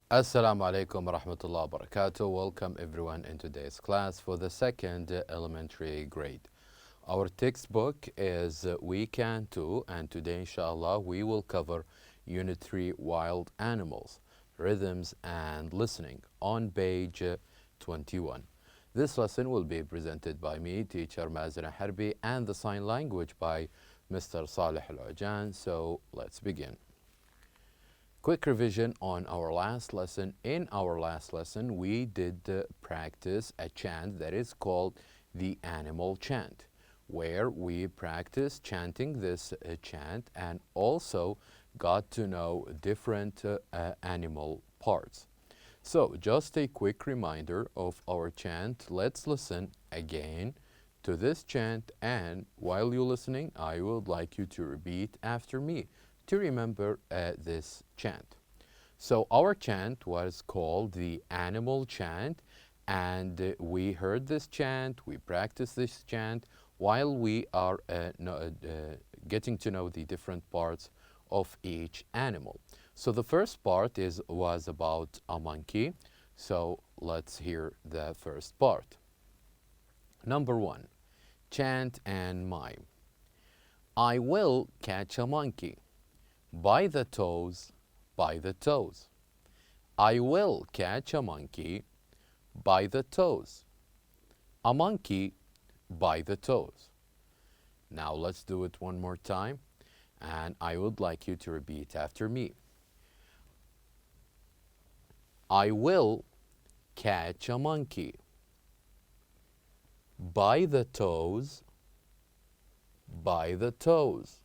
Assalamu alaikum wa rahmatullahi wa barakatuh. Welcome everyone in today's class for the second elementary grade. Our textbook is Week 2, and today inshallah we will cover Unit 3 Wild Animals, Rhythms and Listening on page 21. This lesson will be presented by me, teacher Mazra Harbi, and the sign language by Mr. Saleh Al-Ujan. So let's begin. Quick revision on our last lesson. In our last lesson, we did practice a chant that is called the animal chant, where we practiced chanting this chant and also got to know different animal parts. So, just a quick reminder of our chant. Let's listen again to this chant, and while you're listening, I would like you to repeat after me to remember this chant. So our chant was called the animal chant, and we heard this chant, we practiced this chant while we are getting to know the different parts of each animal. So the first part was about a monkey. So let's hear the first part. Number 1, chant and mime. I will catch a monkey by the toes, by the toes. I will catch a monkey by the toes. A monkey by the toes. Now let's do it one more time, and I would like you to repeat after me. I will catch a monkey by the toes, by the toes.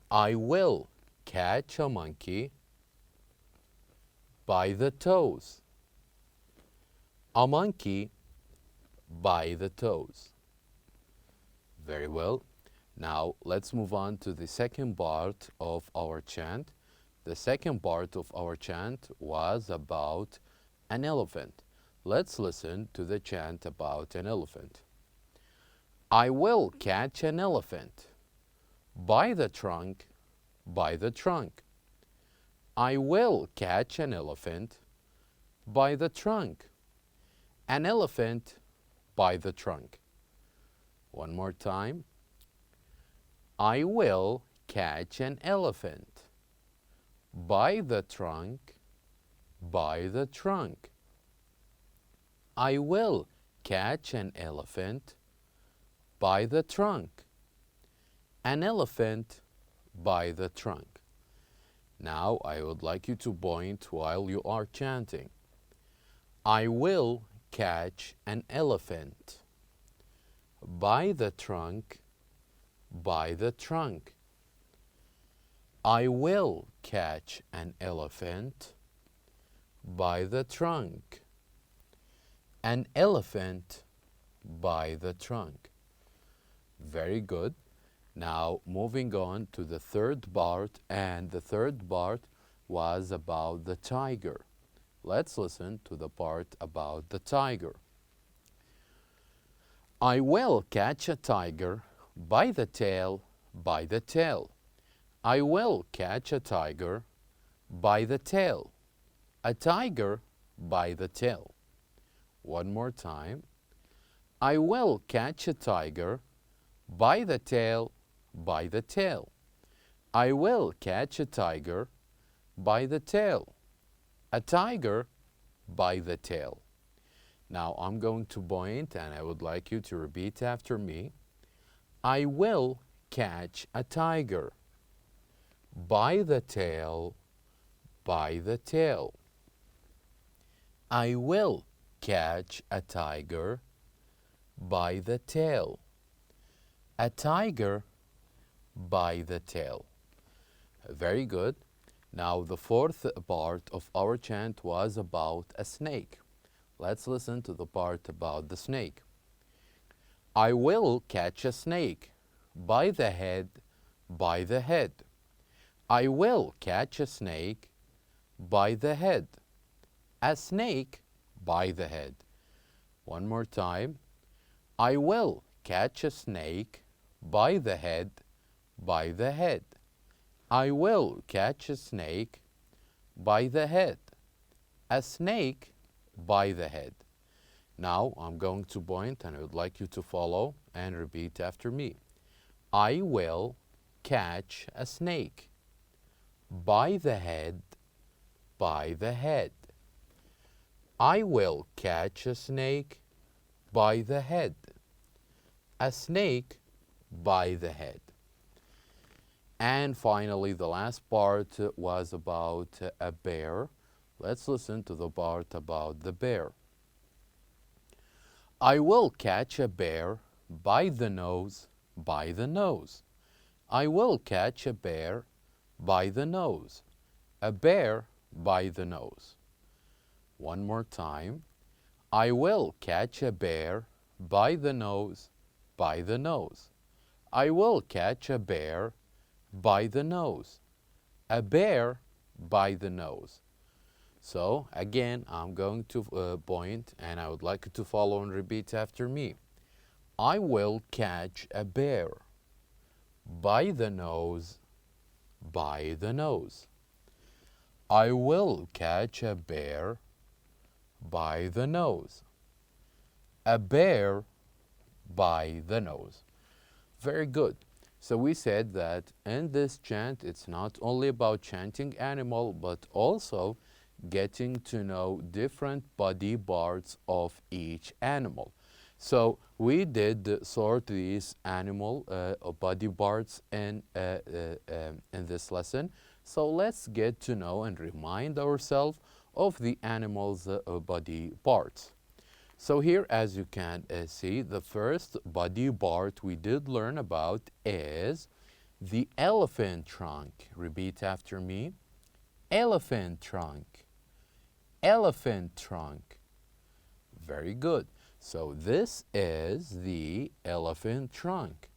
I will catch a monkey by the toes. A monkey by the toes. Very well. Now let's move on to the second part of our chant. The second part of our chant was about an elephant. Let's listen to the chant about an elephant. I will catch an elephant by the trunk, by the trunk. I will catch an elephant by the trunk. An elephant by the trunk. One more time. I will catch an elephant by the trunk, by the trunk. I will catch an elephant by the trunk. An elephant by the trunk. Now I would like you to point while you are chanting. I will catch an elephant by the trunk, by the trunk. I will catch an elephant by the trunk. An elephant by the trunk. Very good. Now moving on to the third part, and the third part was about the tiger. Let's listen to the part about the tiger. I will catch a tiger by the tail, by the tail. I will catch a tiger by the tail. A tiger by the tail. One more time. I will catch a tiger by the tail, by the tail. I will catch a tiger by the tail. A tiger by the tail. Now I'm going to point, and I would like you to repeat after me. I will catch a tiger by the tail, by the tail. I will catch a tiger by the tail. A tiger by the tail. Very good. Now the fourth part of our chant was about a snake. Let's listen to the part about the snake. I will catch a snake by the head, by the head. I will catch a snake by the head. A snake by the head. One more time. I will catch a snake by the head, by the head. I will catch a snake by the head. A snake by the head. Now I'm going to point and I would like you to follow and repeat after me. I will catch a snake by the head, by the head. I will catch a snake by the head. A snake by the head. And finally, the last part was about a bear. Let's listen to the part about the bear. I will catch a bear by the nose, by the nose. I will catch a bear by the nose. A bear by the nose. One more time. I will catch a bear by the nose, by the nose. I will catch a bear by the nose. A bear by the nose. So again, I'm going to point and I would like you to follow and repeat after me. I will catch a bear by the nose, by the nose. I will catch a bear by the nose. A bear by the nose. Very good. So we said that in this chant, it's not only about chanting animal, but also getting to know different body parts of each animal. So we did sort these animal body parts in this lesson. So let's get to know and remind ourselves of the animal's body parts. So here, as you can see, the first body part we did learn about is the elephant trunk. Repeat after me. Elephant trunk. Elephant trunk. Very good. So this is the elephant trunk.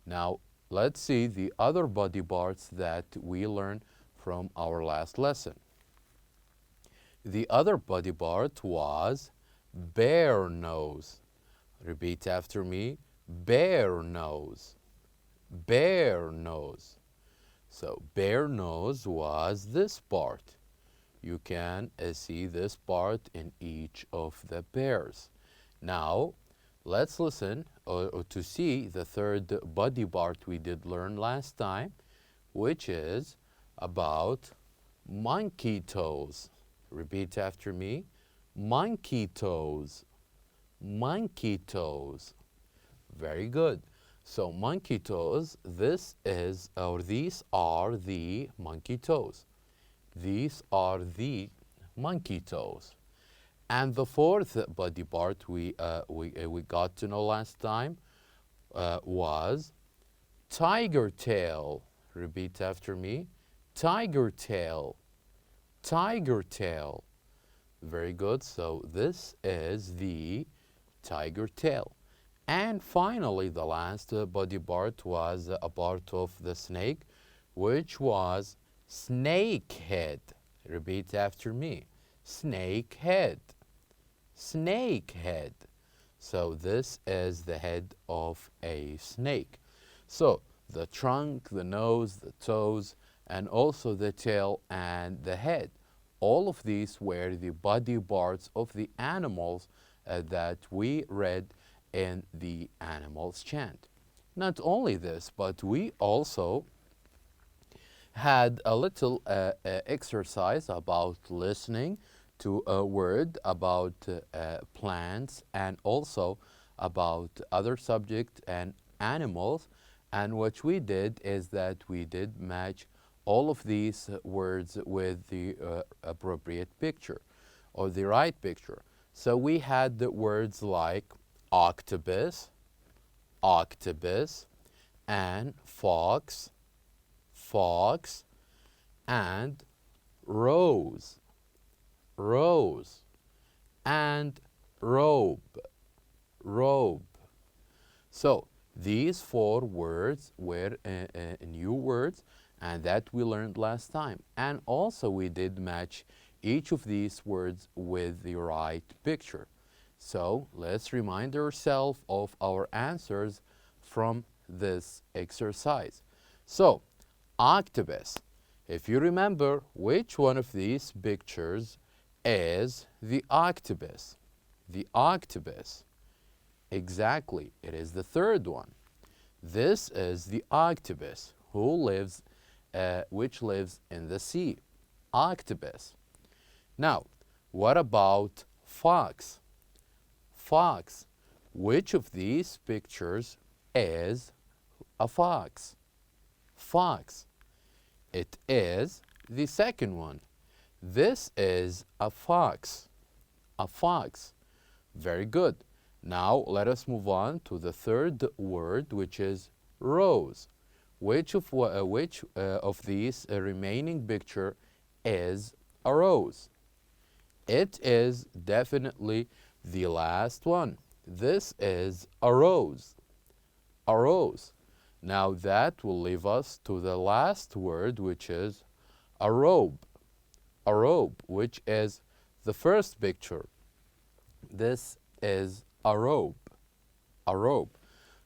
Now let's see the other body parts that we learned from our last lesson. The other body part was bear nose. Repeat after me. Bear nose. Bear nose. So bear nose was this part. You can see this part in each of the bears. Now, let's listen to see the third body part we did learn last time, which is about monkey toes. Repeat after me. Monkey toes. Monkey toes. Very good. So monkey toes, this is, or these are the monkey toes. These are the monkey toes. And the fourth body part we got to know last time was tiger tail. Repeat after me. Tiger tail. Tiger tail. Very good. So this is the tiger tail. And finally, the last body part was a part of the snake, which was snake head. Repeat after me. Snake head. Snake head. So this is the head of a snake. So the trunk, the nose, the toes, and also the tail and the head. All of these were the body parts of the animals that we read in the animals chant. Not only this, but we also had a little exercise about listening to a word, about plants, and also about other subjects and animals. And what we did is that we did match all of these words with the appropriate picture or the right picture. So we had the words like octopus, octopus, and fox, fox, and rose, rose, and robe, robe. So these four words were new words, and that we learned last time. And also we did match each of these words with the right picture. So let's remind ourselves of our answers from this exercise. So octopus. If you remember, which one of these pictures is the octopus? The octopus. Exactly, it is the third one. This is the octopus which lives in the sea. Octopus. Now, what about fox? Fox. Which of these pictures is a fox? Fox. It is the second one. This is a fox. A fox. Very good. Now let us move on to the third word, which is rose. Which of these remaining picture is a rose? It is definitely the last one. This is a rose. A rose. Now that will leave us to the last word, which is a robe. A robe, which is the first picture. This is a robe. A robe.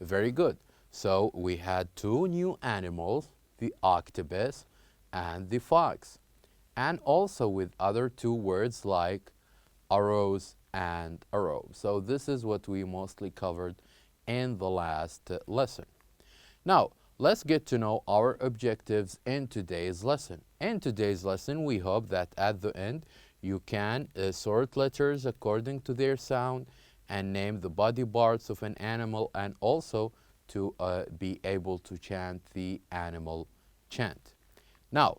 Very good. So we had two new animals, the octopus and the fox. And also with other two words like a rose and a robe. So this is what we mostly covered in the last lesson. Now, let's get to know our objectives in today's lesson. In today's lesson, we hope that at the end, you can sort letters according to their sound and name the body parts of an animal, and also to be able to chant the animal chant. Now,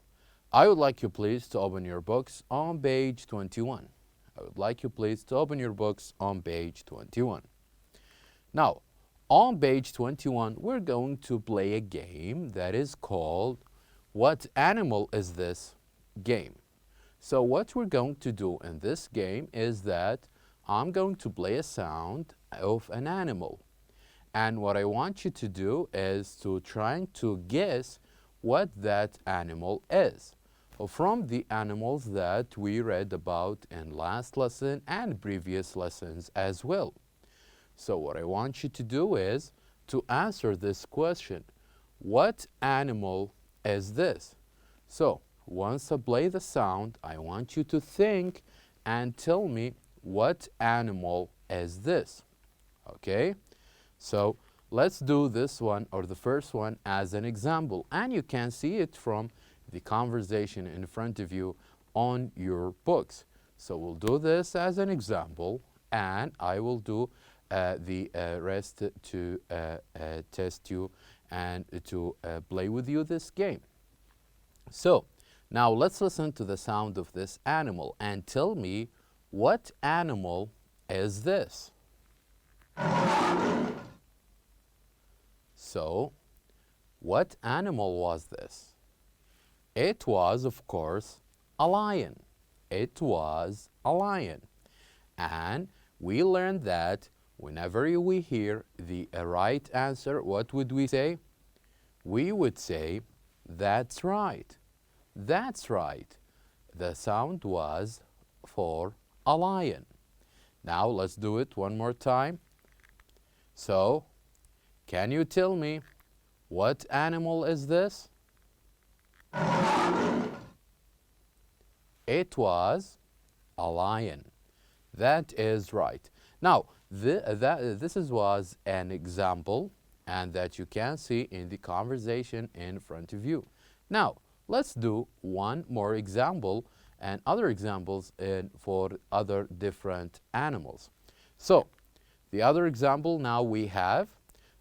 I would like you please to open your books on page 21. I would like you please to open your books on page 21. Now, on page 21, we're going to play a game that is called What Animal Is This Game? So what we're going to do in this game is that I'm going to play a sound of an animal. And what I want you to do is to try to guess what that animal is from the animals that we read about in last lesson and previous lessons as well. So what I want you to do is to answer this question. What animal is this? So once I play the sound, I want you to think and tell me what animal is this. Okay? So let's do this one, or the first one, as an example. And you can see it from the conversation in front of you on your books. So we'll do this as an example, and I will do the rest to test you and to play with you this game. So now let's listen to the sound of this animal and tell me, what animal is this? So what animal was this? It was, of course, a lion. It was a lion. And we learned that whenever we hear the right answer, what would we say? We would say, that's right. That's right. The sound was for a lion. Now let's do it one more time. So, can you tell me, what animal is this? It was a lion. That is right. Now, this was an example, and that you can see in the conversation in front of you. Now, let's do one more example and other examples for other different animals. So, the other example now we have.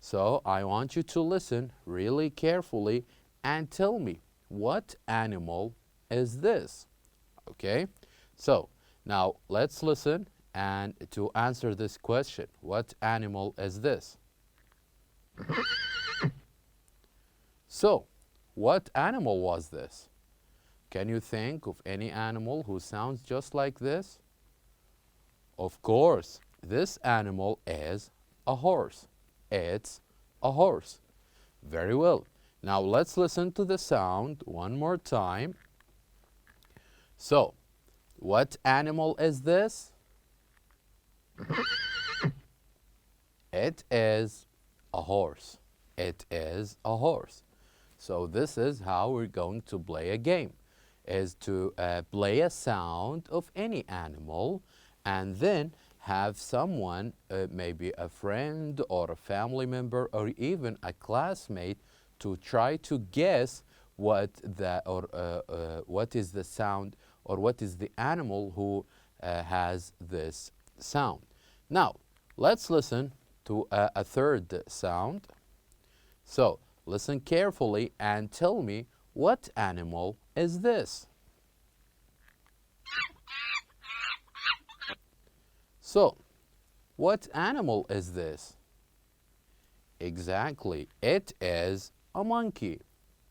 So, I want you to listen really carefully and tell me, what animal is this? Okay? So, now let's listen and to answer this question. What animal is this? So, what animal was this? Can you think of any animal who sounds just like this? Of course, this animal is a horse. It's a horse. Very well. Now let's listen to the sound one more time. So, what animal is this? It is a horse. It is a horse. So this is how we're going to play a game, is to play a sound of any animal and then have someone, maybe a friend or a family member or even a classmate, to try to guess what is the sound or what is the animal who has this sound. Now, let's listen to a third sound. So, listen carefully and tell me, what animal is this? So, what animal is this? Exactly, it is a monkey.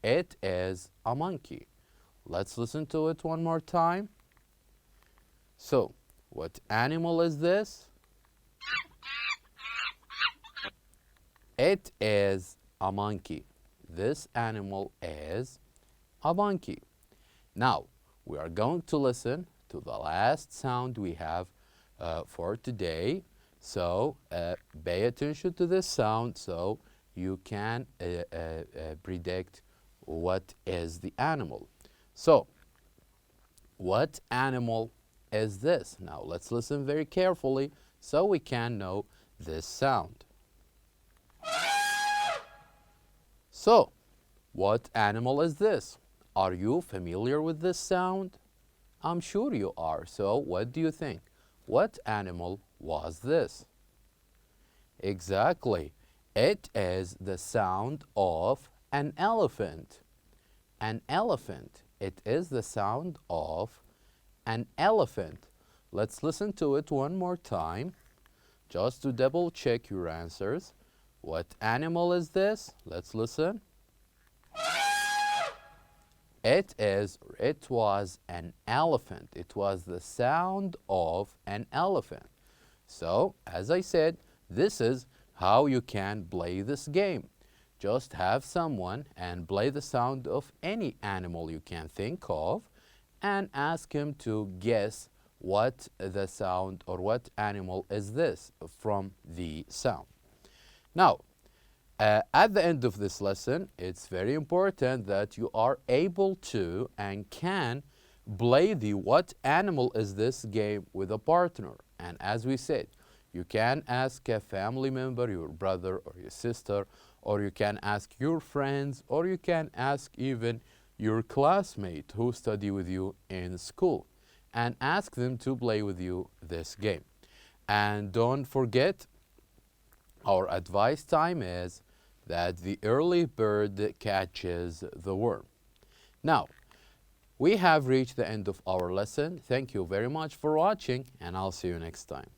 It is a monkey. Let's listen to it one more time. So, what animal is this? It is a monkey. This animal is a monkey. Now, we are going to listen to the last sound we have for today. So, pay attention to this sound so you can predict what is the animal. So, what animal is this? Now, let's listen very carefully so we can know this sound. So, what animal is this? Are you familiar with this sound? I'm sure you are. So, what do you think? What animal was this? Exactly. It is the sound of an elephant. An elephant. It is the sound of an elephant. Let's listen to it one more time, just to double check your answers. What animal is this? Let's listen. It was an elephant. It was the sound of an elephant. So, as I said, this is how you can play this game. Just have someone and play the sound of any animal you can think of and ask him to guess what the sound or what animal is this from the sound. Now, at the end of this lesson, it's very important that you are able to and can play the what animal is this game with a partner. And as we said, you can ask a family member, your brother or your sister, or you can ask your friends, or you can ask even your classmate who study with you in school, and ask them to play with you this game. And don't forget, our advice time is that the early bird catches the worm. Now, we have reached the end of our lesson. Thank you very much for watching, and I'll see you next time.